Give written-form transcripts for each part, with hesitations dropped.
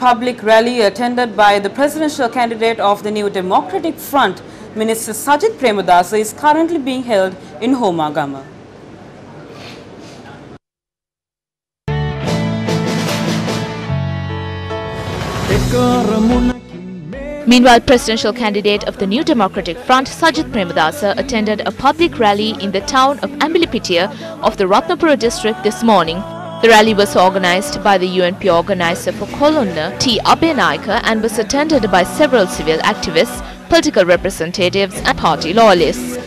Public rally attended by the presidential candidate of the New Democratic Front, Minister Sajith Premadasa, is currently being held in Homagama. Meanwhile, presidential candidate of the New Democratic Front, Sajith Premadasa, attended a public rally in the town of Ambilipitia of the Ratnapura district this morning. The rally was organized by the UNP organizer for Kolonna, T. Abhenayaka, and was attended by several civil activists, political representatives and party loyalists.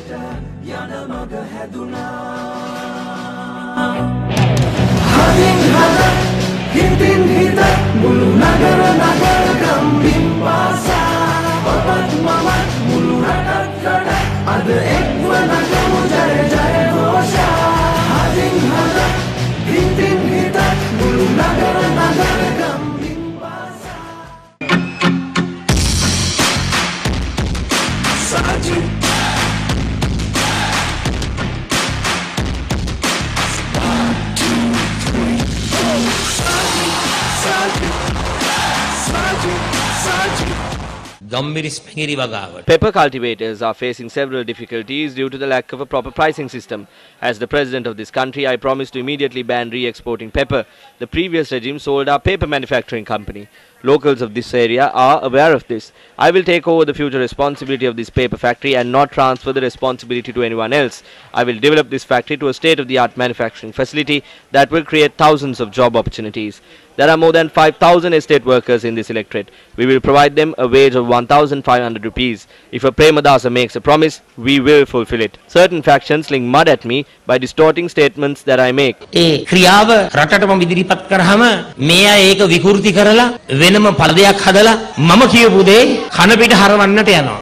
Pepper cultivators are facing several difficulties due to the lack of a proper pricing system. As the president of this country, I promised to immediately ban re-exporting pepper. The previous regime sold our paper manufacturing company. Locals of this area are aware of this. I will take over the future responsibility of this paper factory and not transfer the responsibility to anyone else. I will develop this factory to a state-of-the-art manufacturing facility that will create thousands of job opportunities. There are more than 5,000 estate workers in this electorate. We will provide them a wage of 1,500 rupees. If a Premadasa makes a promise, we will fulfill it. Certain factions sling mud at me by distorting statements that I make.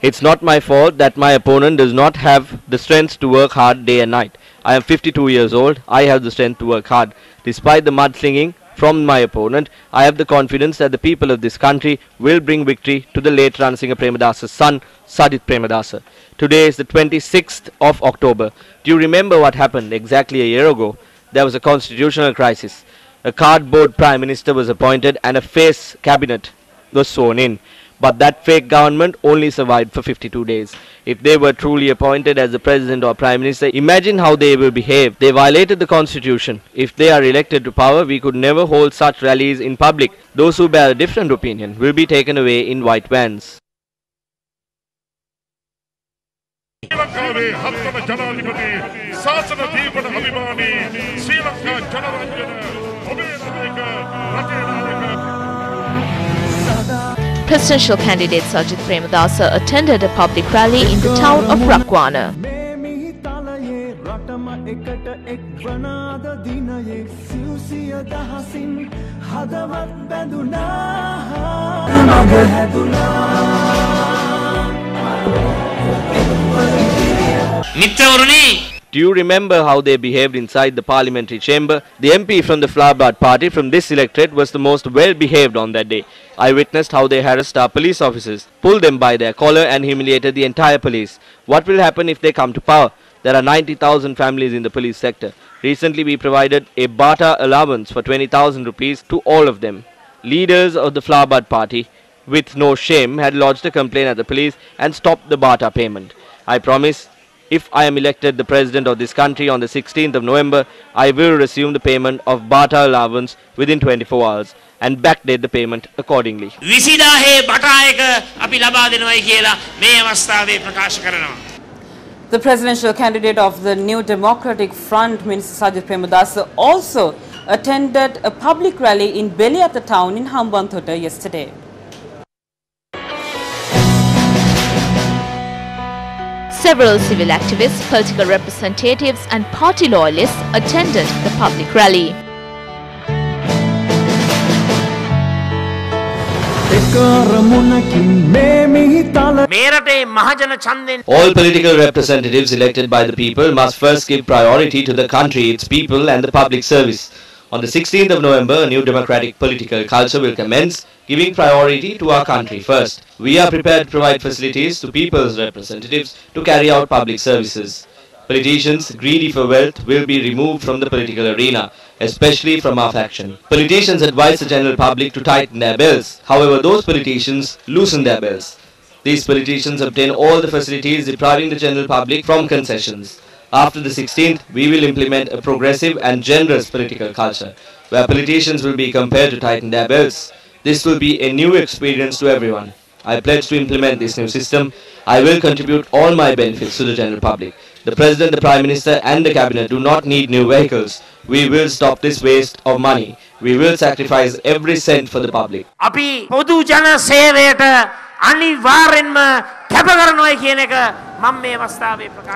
It's not my fault that my opponent does not have the strength to work hard day and night. I am 52 years old. I have the strength to work hard. Despite the mudslinging from my opponent, I have the confidence that the people of this country will bring victory to the late Ranasinghe Premadasa's son, Sajith Premadasa. Today is the 26th of October. Do you remember what happened exactly a year ago? There was a constitutional crisis. A cardboard prime minister was appointed and a face cabinet was sworn in. But that fake government only survived for 52 days. If they were truly appointed as the president or prime minister, imagine how they will behave. They violated the constitution. If they are elected to power, we could never hold such rallies in public. Those who bear a different opinion will be taken away in white vans. Presidential candidate Sajith Premadasa attended a public rally in the town of RAKWANA. Do you remember how they behaved inside the parliamentary chamber? The MP from the Flower Party from this electorate was the most well-behaved on that day. I witnessed how they harassed our police officers, pulled them by their collar and humiliated the entire police. What will happen if they come to power? There are 90,000 families in the police sector. Recently we provided a Bata allowance for 20,000 rupees to all of them. Leaders of the Flower Party, with no shame, had lodged a complaint at the police and stopped the Bata payment. I promise, if I am elected the president of this country on the 16th of November, I will resume the payment of Bata allowance within 24 hours and backdate the payment accordingly. The presidential candidate of the New Democratic Front, Minister Sajith Premadasa, also attended a public rally in Beliyatha town in Hambantota yesterday. Several civil activists, political representatives and party loyalists attended the public rally. All political representatives elected by the people must first give priority to the country, its people and the public service. On the 16th of November, a new democratic political culture will commence, giving priority to our country first. We are prepared to provide facilities to people's representatives to carry out public services. Politicians greedy for wealth will be removed from the political arena, especially from our faction. Politicians advise the general public to tighten their belts. However, those politicians loosen their belts. These politicians obtain all the facilities, depriving the general public from concessions. After the 16th, we will implement a progressive and generous political culture, where politicians will be compelled to tighten their belts. This will be a new experience to everyone. I pledge to implement this new system. I will contribute all my benefits to the general public. The President, the Prime Minister and the Cabinet do not need new vehicles. We will stop this waste of money. We will sacrifice every cent for the public. අපි පොදු ජන සේවයට අනිවාර්යෙන්ම කැප කරනවා කියන එක මම මේ අවස්ථාවේ ප්‍රකාශ